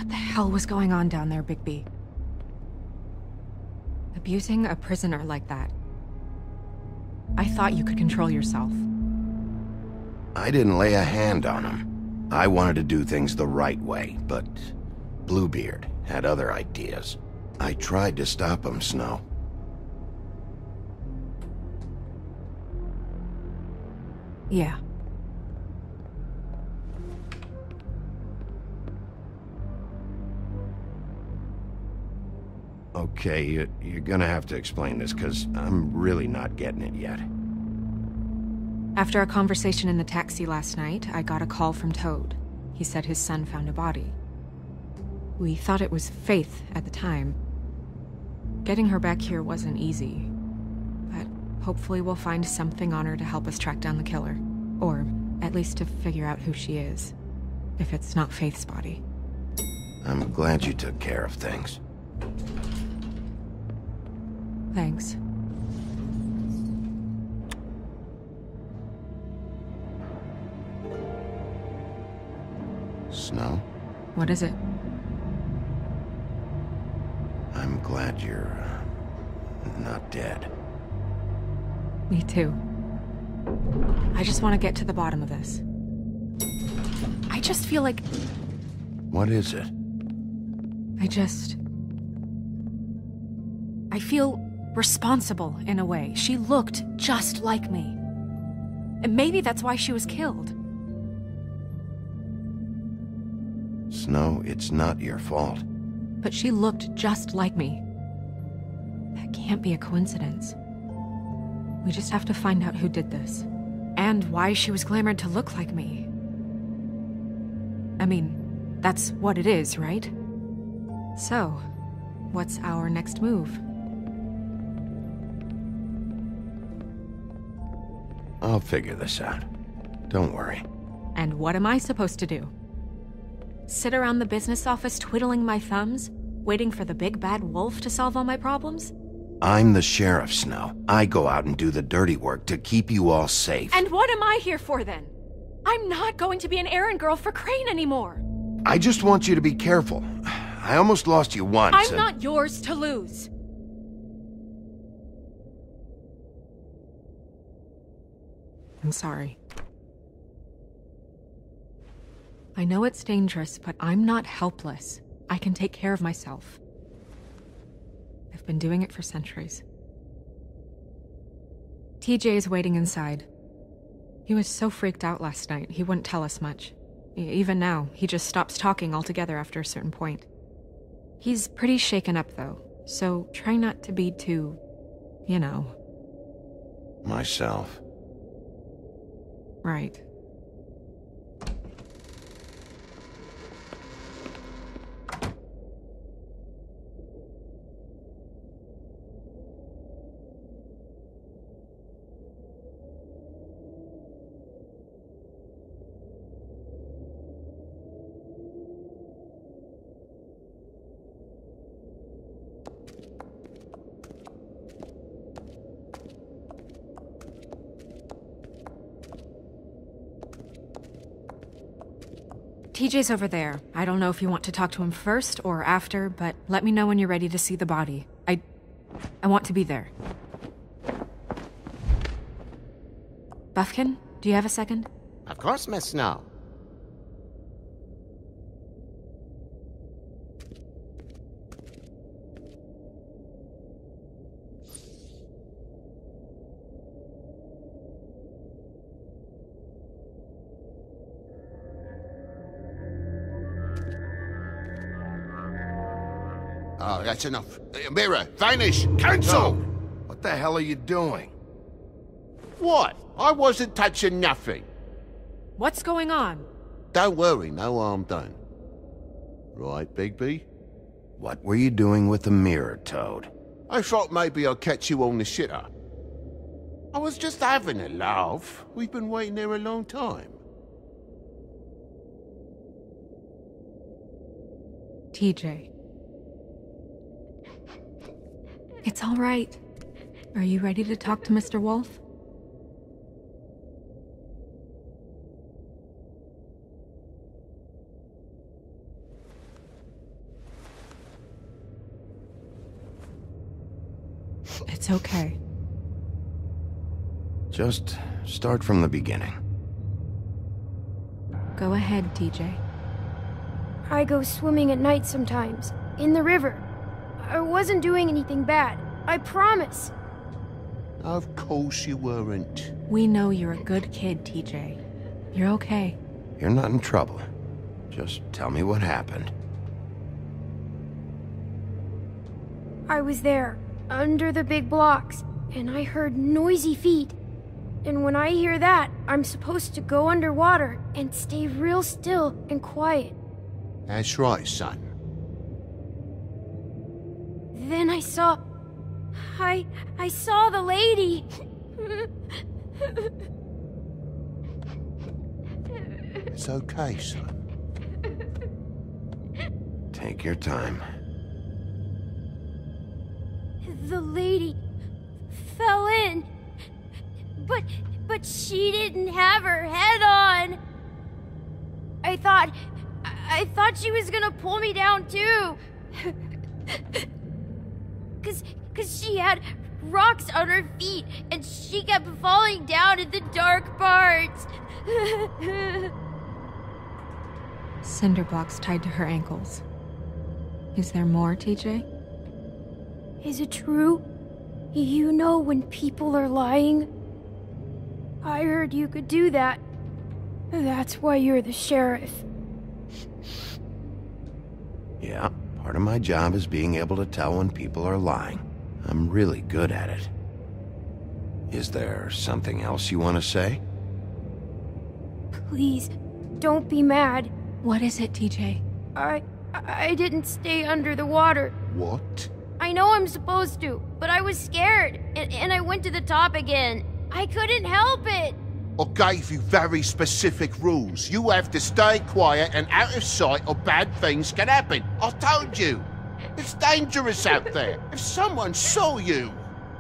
What the hell was going on down there, Bigby? Abusing a prisoner like that. I thought you could control yourself. I didn't lay a hand on him. I wanted to do things the right way, but Bluebeard had other ideas. I tried to stop him, Snow. Yeah. Okay, you're gonna have to explain this, because I'm really not getting it yet. After a conversation in the taxi last night, I got a call from Toad. He said his son found a body. We thought it was Faith at the time. Getting her back here wasn't easy, but hopefully we'll find something on her to help us track down the killer. Or at least to figure out who she is, if it's not Faith's body. I'm glad you took care of things. Thanks. Snow? What is it? I'm glad you're not dead. Me too. I just want to get to the bottom of this. I just feel like... What is it? I feel responsible in a way. She looked just like me. And maybe that's why she was killed. Snow, it's not your fault. But she looked just like me. That can't be a coincidence. We just have to find out who did this. And why she was glamored to look like me. I mean, that's what it is, right? So, what's our next move? I'll figure this out. Don't worry. And what am I supposed to do? Sit around the business office twiddling my thumbs, waiting for the big bad wolf to solve all my problems? I'm the sheriff, Snow. I go out and do the dirty work to keep you all safe. And what am I here for then? I'm not going to be an errand girl for Crane anymore. I just want you to be careful. I almost lost you once. I'm not yours to lose. I'm sorry. I know it's dangerous, but I'm not helpless. I can take care of myself. I've been doing it for centuries. TJ is waiting inside. He was so freaked out last night, he wouldn't tell us much. Even now, he just stops talking altogether after a certain point. He's pretty shaken up, though, so try not to be too, you know. Myself. Right. TJ's over there. I don't know if you want to talk to him first or after, but let me know when you're ready to see the body. I want to be there. Buffkin, do you have a second? Of course, Miss Snow. Oh, that's enough. Mirror, vanish, cancel! No. What the hell are you doing? What? I wasn't touching nothing. What's going on? Don't worry, no harm done. Right, Bigby? What were you doing with the mirror, Toad? I thought maybe I'd catch you on the shitter. I was just having a laugh. We've been waiting there a long time. TJ. It's all right. Are you ready to talk to Mr. Wolf? It's okay. Just start from the beginning. Go ahead, TJ. I go swimming at night sometimes, in the river. I wasn't doing anything bad, I promise. Of course you weren't. We know you're a good kid, TJ. You're okay. You're not in trouble. Just tell me what happened. I was there, under the big blocks, and I heard noisy feet. And when I hear that, I'm supposed to go underwater and stay real still and quiet. That's right, son. Then I saw the lady. It's okay, son. Take your time. The lady fell in. But she didn't have her head on. I thought she was gonna pull me down too. Cause she had rocks on her feet and she kept falling down in the dark parts. Cinder blocks tied to her ankles. Is there more, TJ? Is it true? You know when people are lying? I heard you could do that. That's why you're the sheriff. Yeah, part of my job is being able to tell when people are lying. I'm really good at it. Is there something else you want to say? Please, don't be mad. What is it, TJ? I didn't stay under the water. What? I know I'm supposed to, but I was scared, and I went to the top again. I couldn't help it. I gave you very specific rules. You have to stay quiet and out of sight or bad things can happen. I told you. It's dangerous out there. If someone saw you...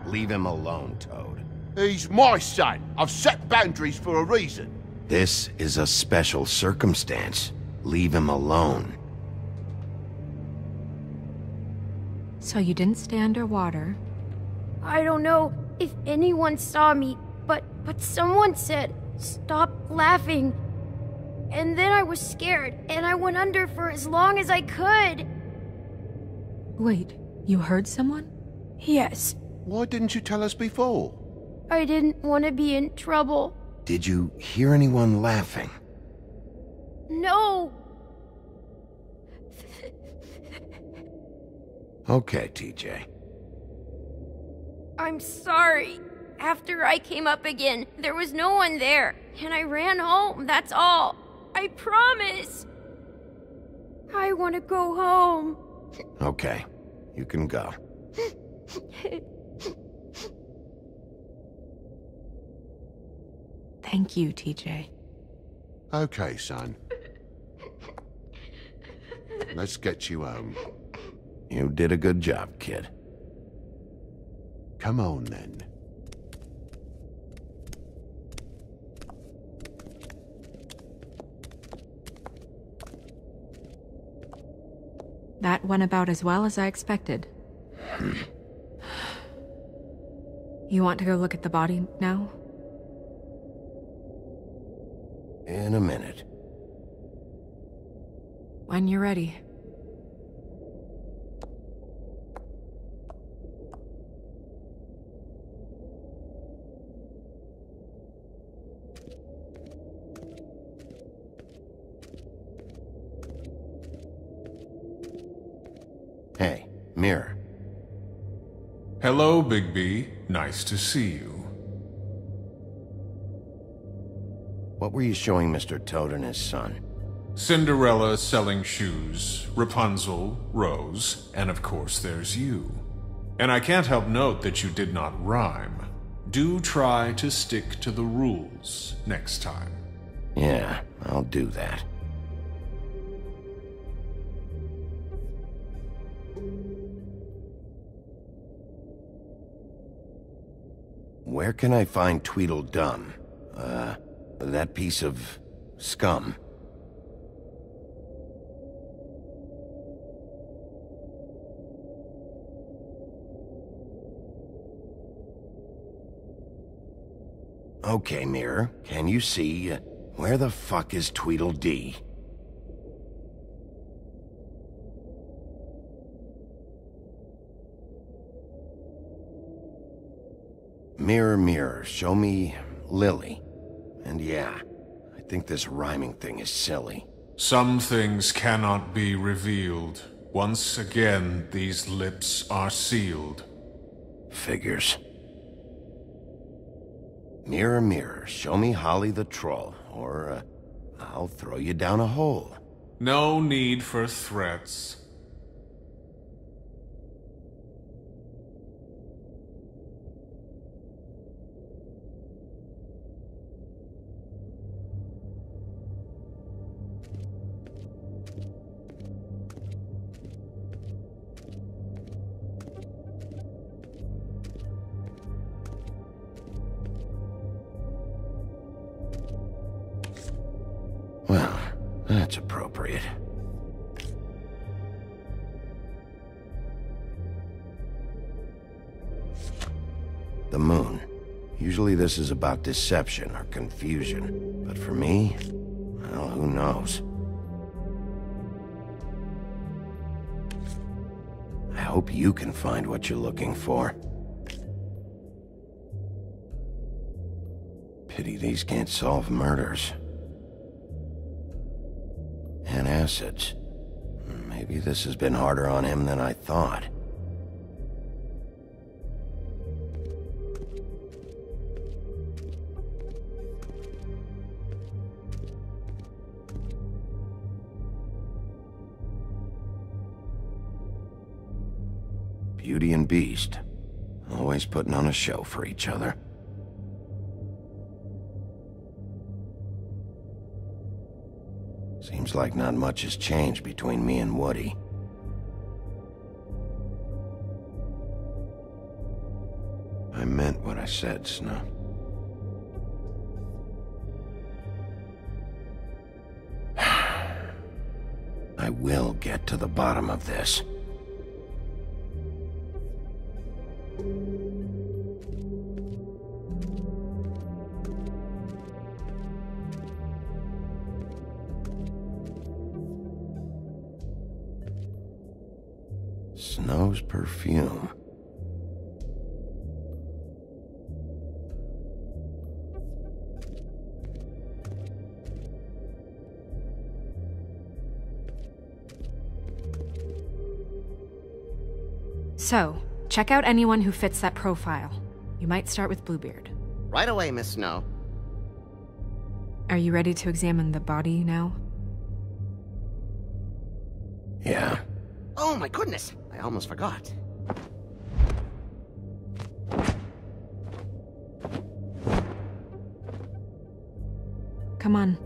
Leave him alone, Toad. He's my son. I've set boundaries for a reason. This is a special circumstance. Leave him alone. So you didn't stay underwater. I don't know if anyone saw me, but someone said, "Stop laughing." And then I was scared, and I went under for as long as I could. Wait, you heard someone? Yes, Why didn't you tell us before? I didn't want to be in trouble. Did you hear anyone laughing? No. Okay, TJ. I'm sorry. After I came up again, there was no one there, and I ran home, that's all. I promise. I want to go home. Okay, you can go. Thank you, TJ. Okay, son. Let's get you home. You did a good job, kid. Come on, then. That went about as well as I expected. You want to go look at the body now? In a minute. When you're ready. Hey, mirror. Hello, Bigby. Nice to see you. What were you showing Mr. Toad and his son? Cinderella selling shoes, Rapunzel, Rose, and of course there's you. And I can't help note that you did not rhyme. Do try to stick to the rules next time. Yeah, I'll do that. Where can I find Tweedledum? That piece of scum. Okay, Mirror, can you see where the fuck is Tweedledee? Mirror, mirror, show me Lily. And yeah, I think this rhyming thing is silly. Some things cannot be revealed. Once again, these lips are sealed. Figures. Mirror, mirror, show me Holly the Troll, or I'll throw you down a hole. No need for threats. Well, that's appropriate. The moon. Usually this is about deception or confusion, but for me, well, who knows? I hope you can find what you're looking for. Pity these can't solve murders. And acids. Maybe this has been harder on him than I thought. Beauty and Beast. Always putting on a show for each other. Seems like not much has changed between me and Woody. I meant what I said, Snow. I will get to the bottom of this. Snow's perfume. So, check out anyone who fits that profile. You might start with Bluebeard. Right away, Miss Snow. Are you ready to examine the body now? Yeah. Oh my goodness, I almost forgot. Come on.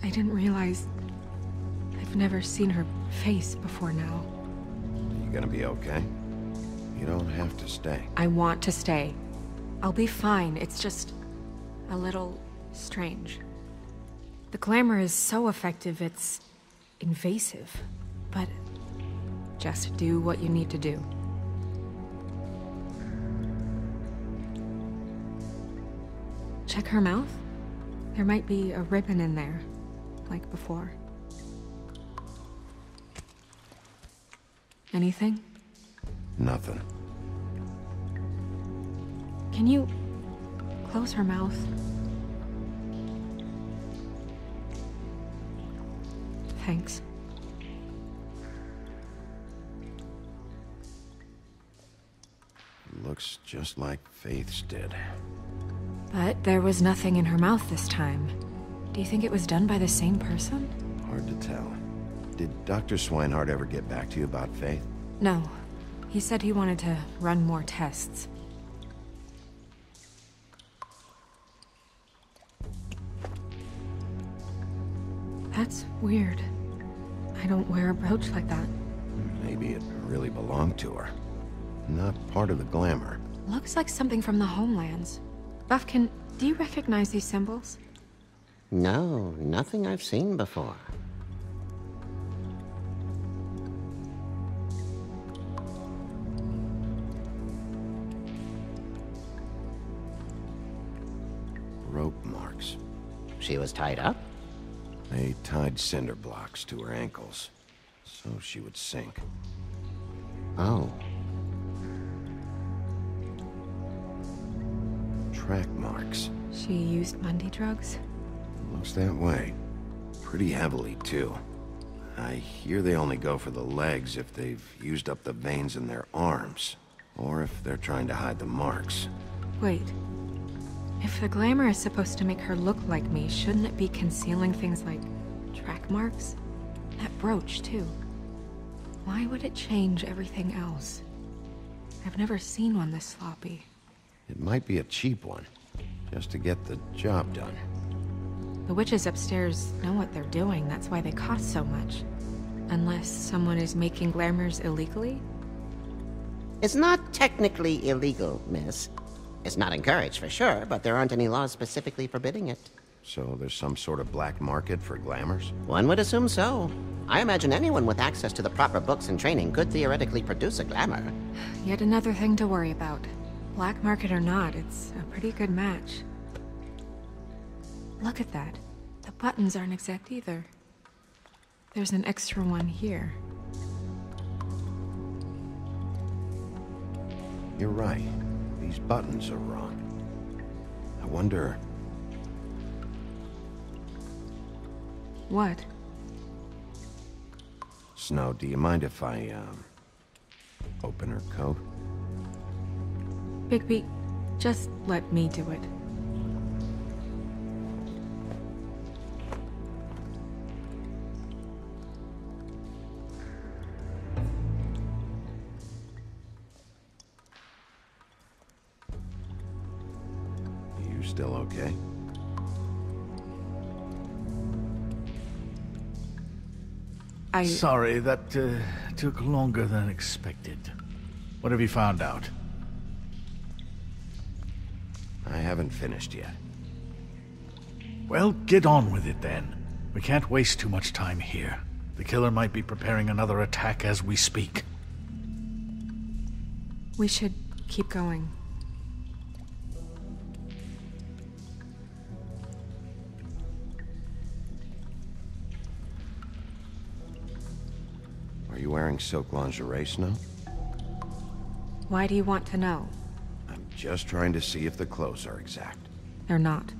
I didn't realize I've never seen her face before now. You gonna be okay? You don't have to stay. I want to stay. I'll be fine. It's just a little strange. The glamour is so effective, it's invasive. But just do what you need to do. Check her mouth. There might be a ribbon in there, like before. Anything? Nothing. Can you close her mouth? Thanks. Looks just like Faith's did. But there was nothing in her mouth this time. Do you think it was done by the same person? Hard to tell. Did Dr. Swinehart ever get back to you about Faith? No. He said he wanted to run more tests. That's weird. I don't wear a brooch like that. Maybe it really belonged to her. Not part of the glamour. Looks like something from the homelands. Buffkin, do you recognize these symbols? No, nothing I've seen before. Rope marks. She was tied up? They tied cinder blocks to her ankles, so she would sink. Oh. Track marks. She used Mundy drugs? Looks that way. Pretty heavily, too. I hear they only go for the legs if they've used up the veins in their arms, or if they're trying to hide the marks. Wait. If the glamour is supposed to make her look like me, shouldn't it be concealing things like track marks? That brooch, too. Why would it change everything else? I've never seen one this sloppy. It might be a cheap one, just to get the job done. The witches upstairs know what they're doing, that's why they cost so much. Unless someone is making glamours illegally? It's not technically illegal, miss. It's not encouraged for sure, but there aren't any laws specifically forbidding it. So there's some sort of black market for glamours? One would assume so. I imagine anyone with access to the proper books and training could theoretically produce a glamour. Yet another thing to worry about. Black market or not, it's a pretty good match. Look at that. The buttons aren't exact either. There's an extra one here. You're right. These buttons are wrong. I wonder... What? Snow, do you mind if I, open her coat? Bigby, just let me do it. You still okay? Sorry, that took longer than expected. What have you found out? I haven't finished yet. Well, get on with it then. We can't waste too much time here. The killer might be preparing another attack as we speak. We should keep going. Are you wearing silk lingerie, Snow? Why do you want to know? I'm just trying to see if the clothes are exact. They're not.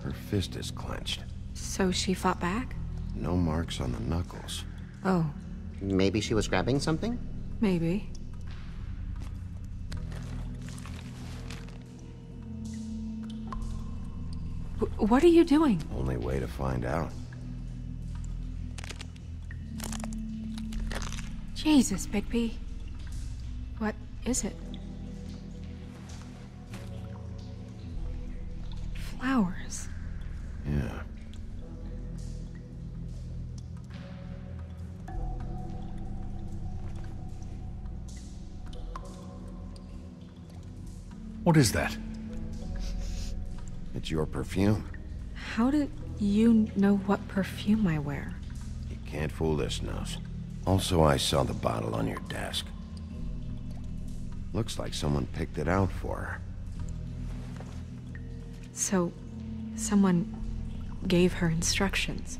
Her fist is clenched. So she fought back? No marks on the knuckles. Oh, Maybe she was grabbing something? maybe. What are you doing? Only way to find out. Jesus, Bigby. What is it? Flowers. Yeah. What is that? It's your perfume. How do you know what perfume I wear? You can't fool this nose. Also, I saw the bottle on your desk. Looks like someone picked it out for her. So, someone gave her instructions.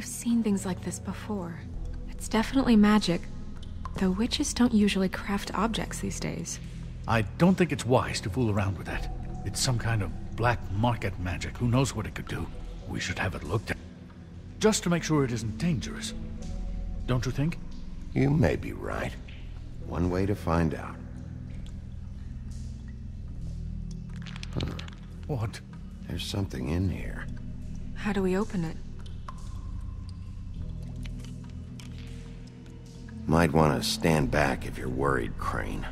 I've seen things like this before. It's definitely magic, though witches don't usually craft objects these days. I don't think it's wise to fool around with that. It's some kind of black market magic. Who knows what it could do? We should have it looked at. Just to make sure it isn't dangerous. Don't you think? You may be right. One way to find out. What? There's something in here. How do we open it? Might want to stand back if you're worried, Crane.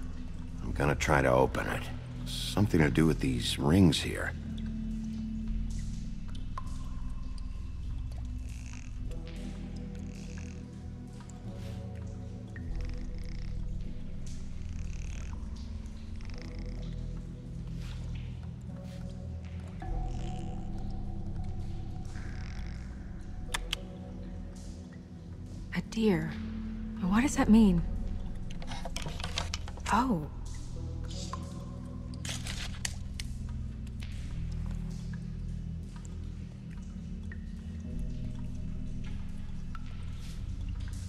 I'm gonna try to open it. Something to do with these rings here. A deer. What does that mean? Oh.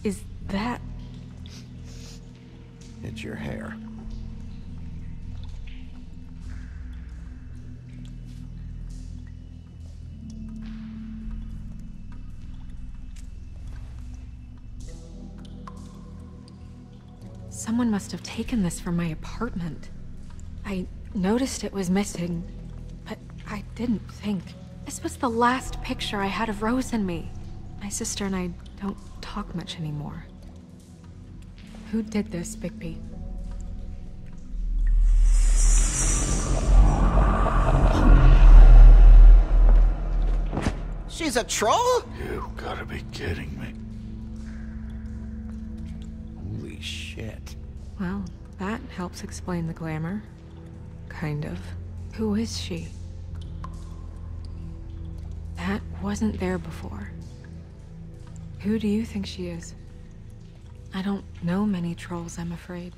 Is that... It's your hair. Someone must have taken this from my apartment. I noticed it was missing, but I didn't think. This was the last picture I had of Rose and me. My sister and I don't talk much anymore. Who did this, Bigby? She's a troll? You gotta be kidding me. Holy shit. Well, that helps explain the glamour. Kind of. Who is she? That wasn't there before. Who do you think she is? I don't know many trolls, I'm afraid.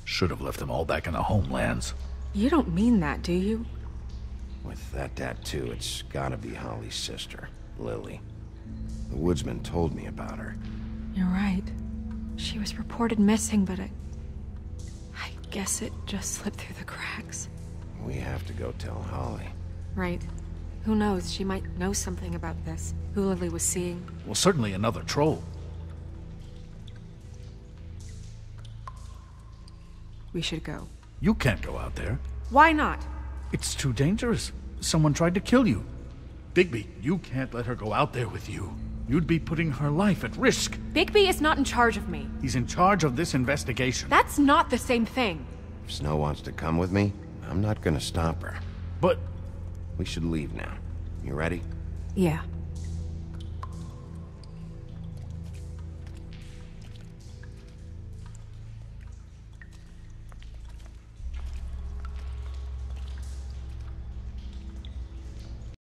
Should have left them all back in the homelands. You don't mean that, do you? With that tattoo, it's gotta be Holly's sister, Lily. The woodsman told me about her. You're right. She was reported missing, but I guess it just slipped through the cracks. We have to go tell Holly. Right. Who knows, she might know something about this. Who Lily was seeing. Well, certainly another troll. We should go. You can't go out there. Why not? It's too dangerous. Someone tried to kill you. Bigby, you can't let her go out there with you. You'd be putting her life at risk. Bigby is not in charge of me. He's in charge of this investigation. That's not the same thing. If Snow wants to come with me, I'm not gonna stop her. But We should leave now. You ready? Yeah.